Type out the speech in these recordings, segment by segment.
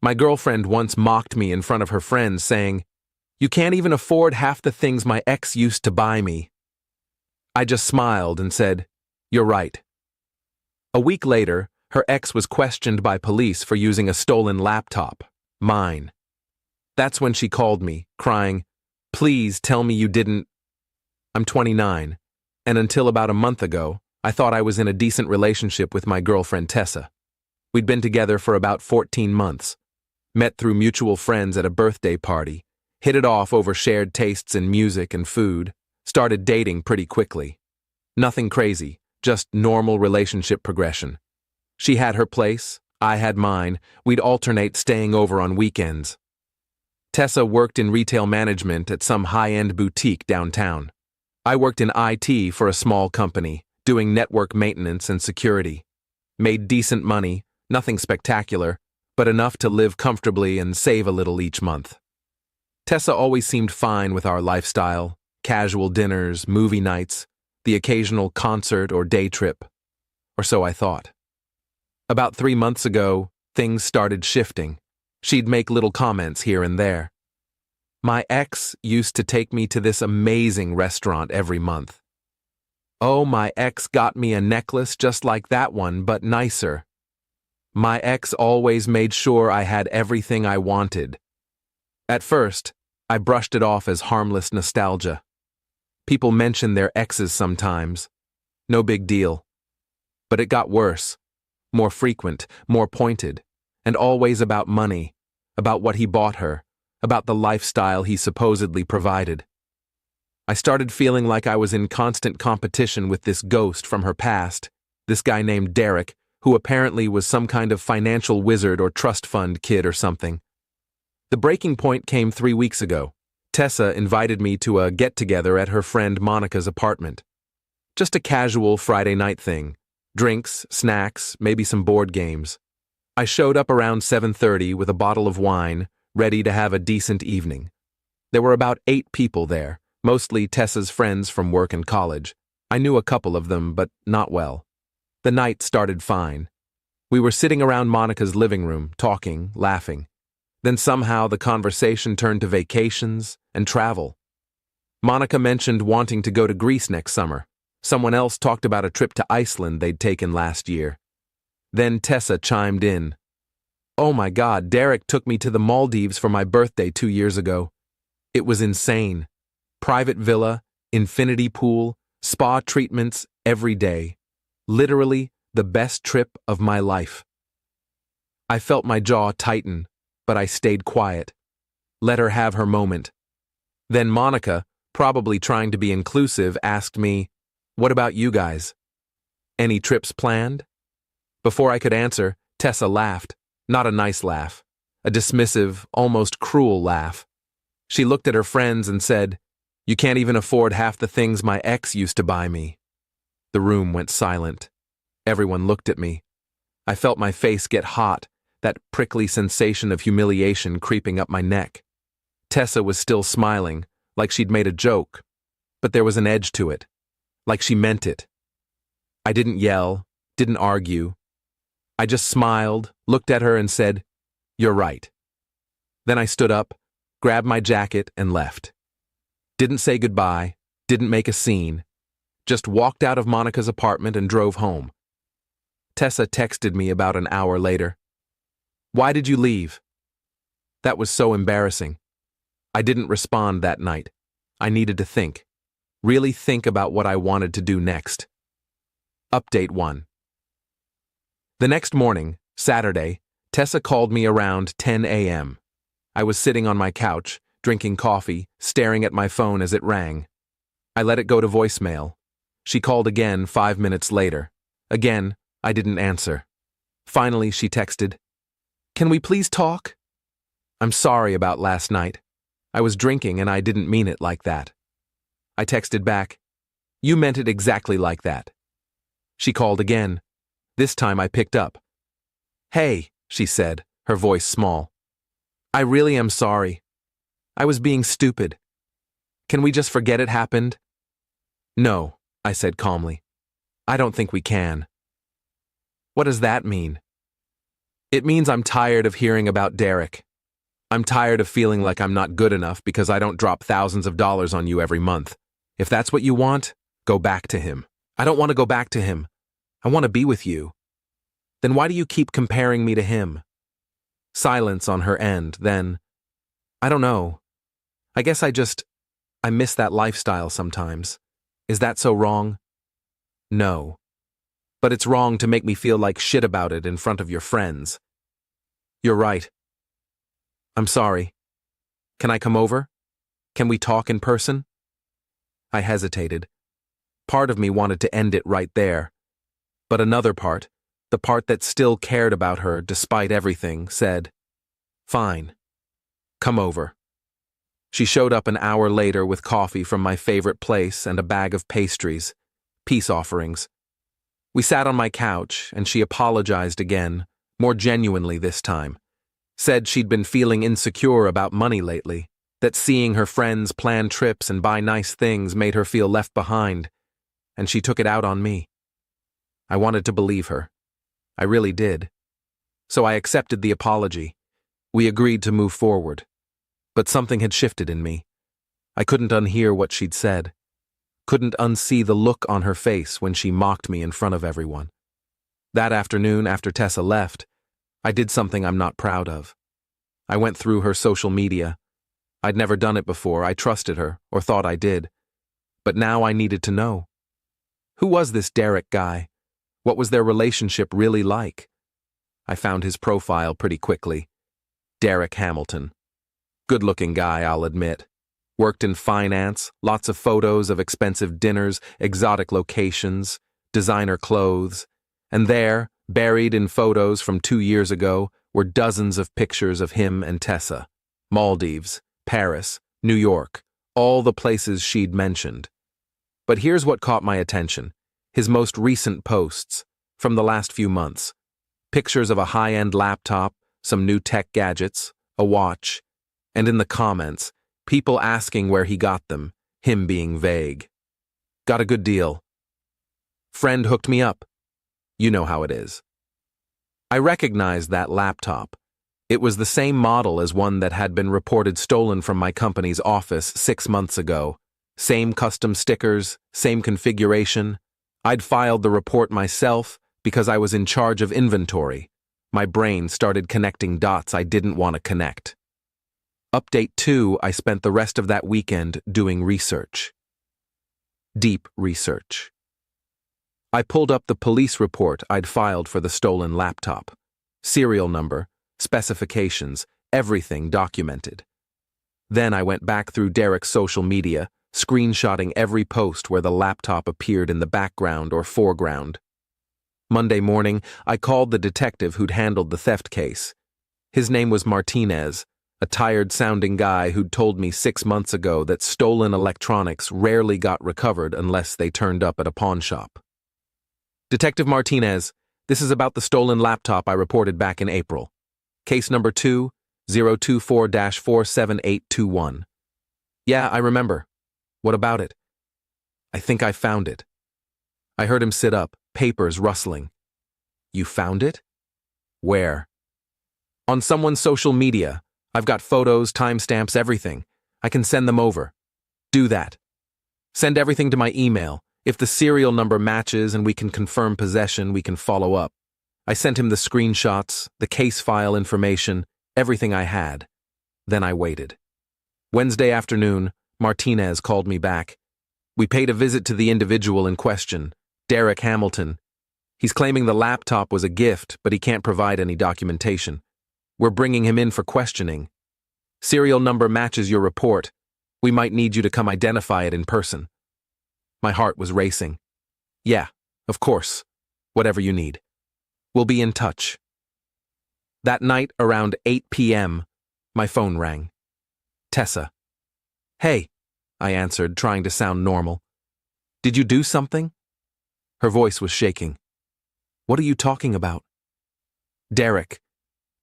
My girlfriend once mocked me in front of her friends, saying, "You can't even afford half the things my ex used to buy me." I just smiled and said, "You're right." A week later, her ex was questioned by police for using a stolen laptop, mine. That's when she called me, crying, "Please tell me you didn't." I'm 29, and until about a month ago, I thought I was in a decent relationship with my girlfriend Tessa. We'd been together for about 14 months, met through mutual friends at a birthday party, hit it off over shared tastes in music and food, started dating pretty quickly. Nothing crazy, just normal relationship progression. She had her place, I had mine, we'd alternate staying over on weekends. Tessa worked in retail management at some high-end boutique downtown. I worked in IT for a small company, doing network maintenance and security. Made decent money, nothing spectacular, but enough to live comfortably and save a little each month. Tessa always seemed fine with our lifestyle, casual dinners, movie nights, the occasional concert or day trip. Or so I thought. About 3 months ago, things started shifting. She'd make little comments here and there. My ex used to take me to this amazing restaurant every month. Oh, my ex got me a necklace just like that one, but nicer. My ex always made sure I had everything I wanted. At first, I brushed it off as harmless nostalgia. People mention their exes sometimes. No big deal. But it got worse. More frequent, more pointed, and always about money, about what he bought her, about the lifestyle he supposedly provided. I started feeling like I was in constant competition with this ghost from her past, this guy named Derek, who apparently was some kind of financial wizard or trust fund kid or something. The breaking point came 3 weeks ago. Tessa invited me to a get-together at her friend Monica's apartment. Just a casual Friday night thing. Drinks, snacks, maybe some board games. I showed up around 7:30 with a bottle of wine, ready to have a decent evening. There were about 8 people there, mostly Tessa's friends from work and college. I knew a couple of them, but not well. The night started fine. We were sitting around Monica's living room, talking, laughing. Then somehow the conversation turned to vacations and travel. Monica mentioned wanting to go to Greece next summer. Someone else talked about a trip to Iceland they'd taken last year. Then Tessa chimed in. "Oh my God, Derek took me to the Maldives for my birthday 2 years ago. It was insane. Private villa, infinity pool, spa treatments every day. Literally the best trip of my life." I felt my jaw tighten, but I stayed quiet. Let her have her moment. Then Monica, probably trying to be inclusive, asked me, "What about you guys? Any trips planned?" Before I could answer, Tessa laughed. Not a nice laugh. A dismissive, almost cruel laugh. She looked at her friends and said, "You can't even afford half the things my ex used to buy me." The room went silent. Everyone looked at me. I felt my face get hot, that prickly sensation of humiliation creeping up my neck. Tessa was still smiling, like she'd made a joke, but there was an edge to it, like she meant it. I didn't yell, didn't argue. I just smiled, looked at her and said, "You're right." Then I stood up, grabbed my jacket and left. Didn't say goodbye, didn't make a scene, just walked out of Monica's apartment and drove home. Tessa texted me about an hour later. "Why did you leave?" That was so embarrassing. I didn't respond that night. I needed to think. Really think about what I wanted to do next. Update 1. The next morning, Saturday, Tessa called me around 10 a.m. I was sitting on my couch, drinking coffee, staring at my phone as it rang. I let it go to voicemail. She called again 5 minutes later. Again, I didn't answer. Finally, she texted, "Can we please talk? I'm sorry about last night. I was drinking and I didn't mean it like that." I texted back, "You meant it exactly like that." She called again. This time I picked up. "Hey," she said, her voice small. "I really am sorry. I was being stupid. Can we just forget it happened?" "No," I said calmly. "I don't think we can." "What does that mean?" It means I'm tired of hearing about Derek. I'm tired of feeling like I'm not good enough because I don't drop thousands of dollars on you every month. If that's what you want, go back to him. I don't want to go back to him. I want to be with you. Then why do you keep comparing me to him? Silence on her end, then, I don't know. I guess I miss that lifestyle sometimes. Is that so wrong? No. But it's wrong to make me feel like shit about it in front of your friends. You're right. I'm sorry. Can I come over? Can we talk in person? I hesitated. Part of me wanted to end it right there. But another part, the part that still cared about her despite everything, said, Fine. Come over. She showed up an hour later with coffee from my favorite place and a bag of pastries, peace offerings. We sat on my couch, and she apologized again, more genuinely this time. Said she'd been feeling insecure about money lately, that seeing her friends plan trips and buy nice things made her feel left behind, and she took it out on me. I wanted to believe her. I really did. So I accepted the apology. We agreed to move forward. But something had shifted in me. I couldn't unhear what she'd said. Couldn't unsee the look on her face when she mocked me in front of everyone. That afternoon, after Tessa left, I did something I'm not proud of. I went through her social media. I'd never done it before. I trusted her, or thought I did. But now I needed to know. Who was this Derek guy? What was their relationship really like? I found his profile pretty quickly. Derek Hamilton. Good-looking guy, I'll admit. Worked in finance, lots of photos of expensive dinners, exotic locations, designer clothes. And there, buried in photos from 2 years ago, were dozens of pictures of him and Tessa. Maldives, Paris, New York, all the places she'd mentioned. But here's what caught my attention. His most recent posts, from the last few months. Pictures of a high-end laptop, some new tech gadgets, a watch, and in the comments, people asking where he got them, him being vague. Got a good deal. Friend hooked me up. You know how it is. I recognized that laptop. It was the same model as one that had been reported stolen from my company's office 6 months ago. Same custom stickers, same configuration. I'd filed the report myself because I was in charge of inventory. My brain started connecting dots I didn't want to connect. Update 2, I spent the rest of that weekend doing research. Deep research. I pulled up the police report I'd filed for the stolen laptop. Serial number, specifications, everything documented. Then I went back through Derek's social media, screenshotting every post where the laptop appeared in the background or foreground. Monday morning, I called the detective who'd handled the theft case. His name was Martinez, a tired-sounding guy who'd told me 6 months ago that stolen electronics rarely got recovered unless they turned up at a pawn shop. Detective Martinez, this is about the stolen laptop I reported back in April. Case number 2024-47821. Yeah, I remember. What about it? I think I found it. I heard him sit up, papers rustling. You found it? Where? On someone's social media. I've got photos, timestamps, everything. I can send them over. Do that. Send everything to my email. If the serial number matches and we can confirm possession, we can follow up. I sent him the screenshots, the case file information, everything I had. Then I waited. Wednesday afternoon, Martinez called me back. We paid a visit to the individual in question, Derek Hamilton. He's claiming the laptop was a gift, but he can't provide any documentation. We're bringing him in for questioning. Serial number matches your report. We might need you to come identify it in person. My heart was racing. Yeah, of course. Whatever you need. We'll be in touch. That night, around 8 p.m., my phone rang. Tessa. Hey, I answered, trying to sound normal. Did you do something? Her voice was shaking. What are you talking about? Derek.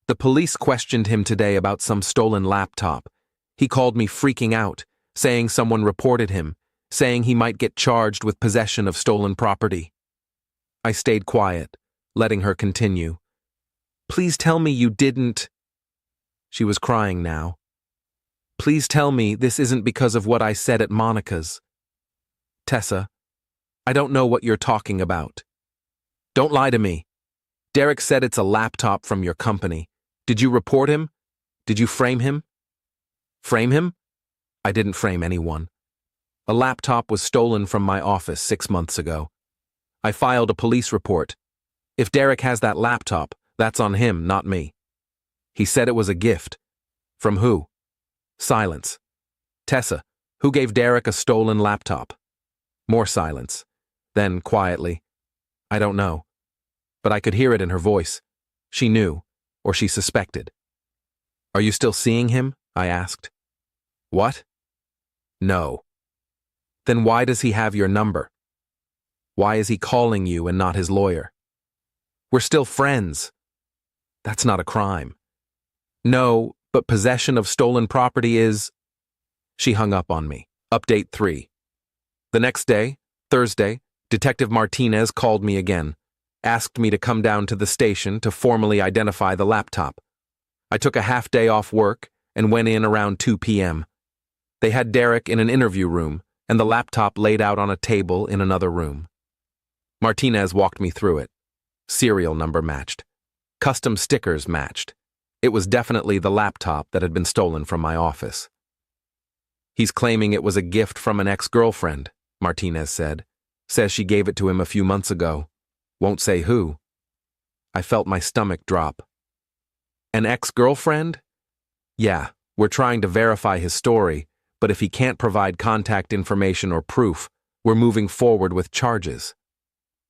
The police questioned him today about some stolen laptop. He called me freaking out, saying someone reported him, saying he might get charged with possession of stolen property. I stayed quiet, letting her continue. Please tell me you didn't. She was crying now. Please tell me this isn't because of what I said at Monica's. Tessa, I don't know what you're talking about. Don't lie to me. Derek said it's a laptop from your company. Did you report him? Did you frame him? Frame him? I didn't frame anyone. A laptop was stolen from my office 6 months ago. I filed a police report. If Derek has that laptop, that's on him, not me. He said it was a gift. From who? Silence. Tessa, who gave Derek a stolen laptop? More silence. Then, quietly, I don't know. But I could hear it in her voice. She knew, or she suspected. Are you still seeing him? I asked. What? No. Then why does he have your number? Why is he calling you and not his lawyer? We're still friends. That's not a crime. No, but possession of stolen property is... She hung up on me. Update 3. The next day, Thursday, Detective Martinez called me again, asked me to come down to the station to formally identify the laptop. I took a half day off work and went in around 2 p.m. They had Derek in an interview room and the laptop laid out on a table in another room. Martinez walked me through it. Serial number matched. Custom stickers matched. It was definitely the laptop that had been stolen from my office. He's claiming it was a gift from an ex-girlfriend, Martinez said. Says she gave it to him a few months ago. Won't say who. I felt my stomach drop. An ex-girlfriend? Yeah, we're trying to verify his story, but if he can't provide contact information or proof, we're moving forward with charges.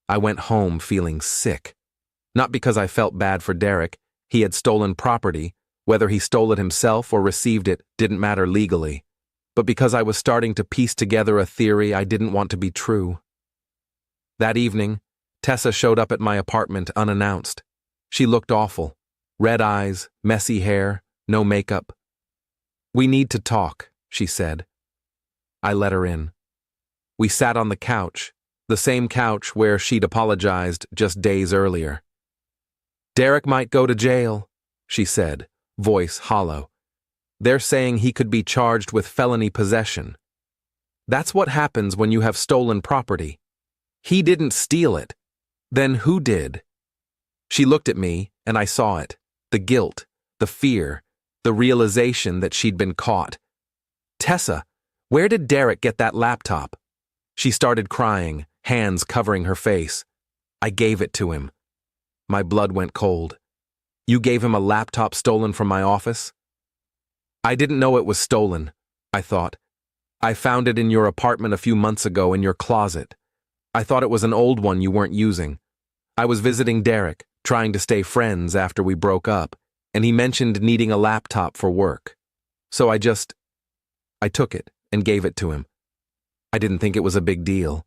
I went home feeling sick. Not because I felt bad for Derek. He had stolen property. Whether he stole it himself or received it didn't matter legally. But because I was starting to piece together a theory I didn't want to be true. That evening, Tessa showed up at my apartment unannounced. She looked awful. Red eyes, messy hair, no makeup. We need to talk, she said. I let her in. We sat on the couch, the same couch where she'd apologized just days earlier. Derek might go to jail, she said, voice hollow. They're saying he could be charged with felony possession. That's what happens when you have stolen property. He didn't steal it. Then who did? She looked at me, and I saw it. The guilt, the fear, the realization that she'd been caught. Tessa, where did Derek get that laptop? She started crying, hands covering her face. I gave it to him. My blood went cold. You gave him a laptop stolen from my office? I didn't know it was stolen, I thought. I found it in your apartment a few months ago in your closet. I thought it was an old one you weren't using. I was visiting Derek, trying to stay friends after we broke up, and he mentioned needing a laptop for work. So I took it and gave it to him. I didn't think it was a big deal.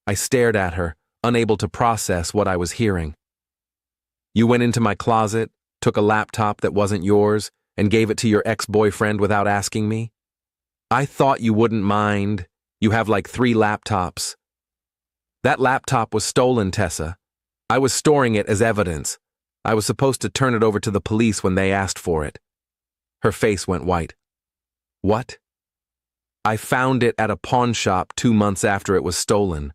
I stared at her, unable to process what I was hearing. You went into my closet, took a laptop that wasn't yours, and gave it to your ex-boyfriend without asking me? I thought you wouldn't mind. You have like 3 laptops. That laptop was stolen, Tessa. I was storing it as evidence. I was supposed to turn it over to the police when they asked for it. Her face went white. What? I found it at a pawn shop 2 months after it was stolen.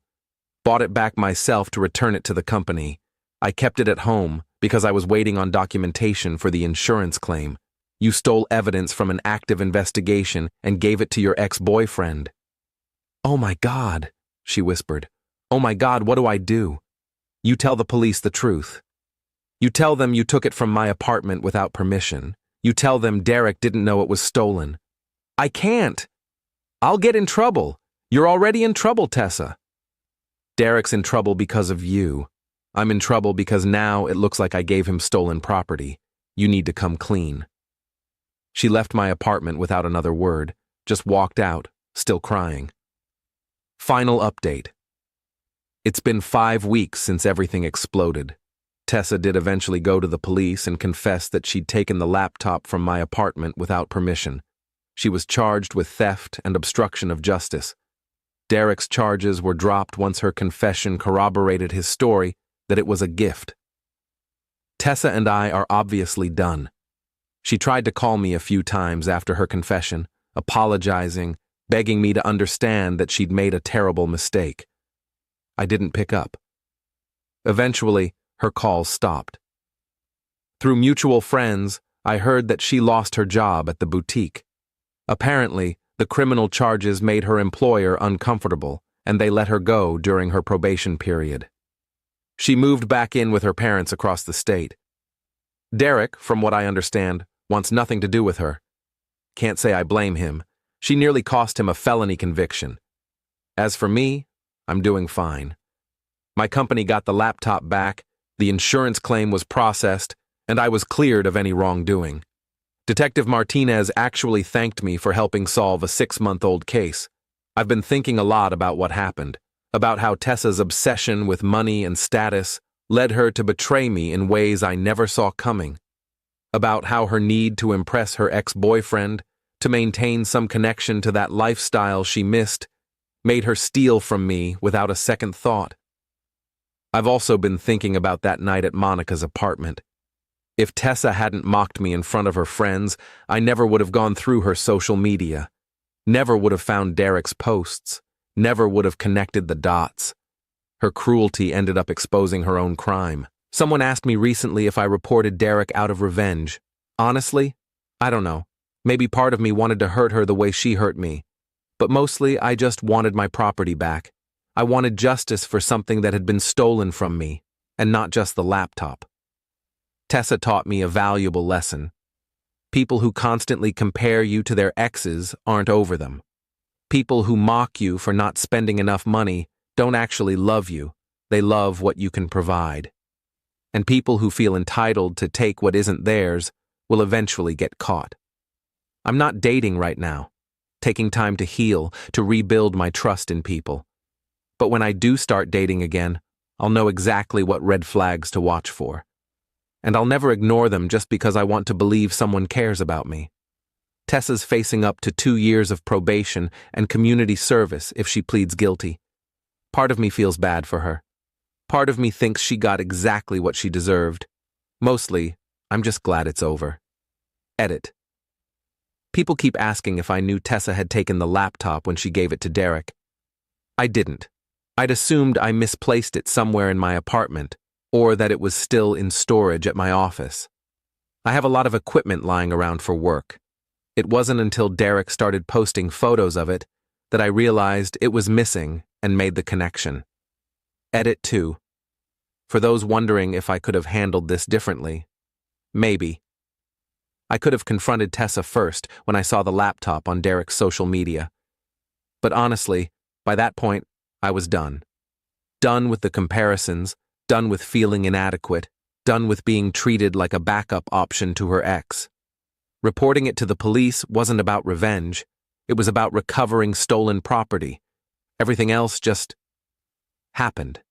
Bought it back myself to return it to the company. I kept it at home because I was waiting on documentation for the insurance claim. You stole evidence from an active investigation and gave it to your ex-boyfriend. Oh my God, she whispered. Oh my God, what do I do? You tell the police the truth. You tell them you took it from my apartment without permission. You tell them Derek didn't know it was stolen. I can't. I'll get in trouble. You're already in trouble, Tessa. Derek's in trouble because of you. I'm in trouble because now it looks like I gave him stolen property. You need to come clean. She left my apartment without another word, just walked out, still crying. Final update. It's been 5 weeks since everything exploded. Tessa did eventually go to the police and confess that she'd taken the laptop from my apartment without permission. She was charged with theft and obstruction of justice. Derek's charges were dropped once her confession corroborated his story that it was a gift. Tessa and I are obviously done. She tried to call me a few times after her confession, apologizing, begging me to understand that she'd made a terrible mistake. I didn't pick up. Eventually, her calls stopped. Through mutual friends, I heard that she lost her job at the boutique. Apparently, the criminal charges made her employer uncomfortable, and they let her go during her probation period. She moved back in with her parents across the state. Derek, from what I understand, wants nothing to do with her. Can't say I blame him. She nearly cost him a felony conviction. As for me, I'm doing fine. My company got the laptop back, the insurance claim was processed, and I was cleared of any wrongdoing. Detective Martinez actually thanked me for helping solve a 6-month-old case. I've been thinking a lot about what happened, about how Tessa's obsession with money and status led her to betray me in ways I never saw coming, about how her need to impress her ex-boyfriend, to maintain some connection to that lifestyle she missed, made her steal from me without a second thought. I've also been thinking about that night at Monica's apartment. If Tessa hadn't mocked me in front of her friends, I never would have gone through her social media, never would have found Derek's posts, never would have connected the dots. Her cruelty ended up exposing her own crime. Someone asked me recently if I reported Derek out of revenge. Honestly, I don't know. Maybe part of me wanted to hurt her the way she hurt me. But mostly, I just wanted my property back. I wanted justice for something that had been stolen from me, and not just the laptop. Tessa taught me a valuable lesson. People who constantly compare you to their exes aren't over them. People who mock you for not spending enough money don't actually love you. They love what you can provide. And people who feel entitled to take what isn't theirs will eventually get caught. I'm not dating right now, taking time to heal, to rebuild my trust in people. But when I do start dating again, I'll know exactly what red flags to watch for. And I'll never ignore them just because I want to believe someone cares about me. Tessa's facing up to 2 years of probation and community service if she pleads guilty. Part of me feels bad for her. Part of me thinks she got exactly what she deserved. Mostly, I'm just glad it's over. Edit. People keep asking if I knew Tessa had taken the laptop when she gave it to Derek. I didn't. I'd assumed I misplaced it somewhere in my apartment, or that it was still in storage at my office. I have a lot of equipment lying around for work. It wasn't until Derek started posting photos of it that I realized it was missing and made the connection. Edit 2. For those wondering if I could have handled this differently, maybe. I could have confronted Tessa first when I saw the laptop on Derek's social media. But honestly, by that point, I was done. Done with the comparisons, done with feeling inadequate, done with being treated like a backup option to her ex. Reporting it to the police wasn't about revenge. It was about recovering stolen property. Everything else just happened.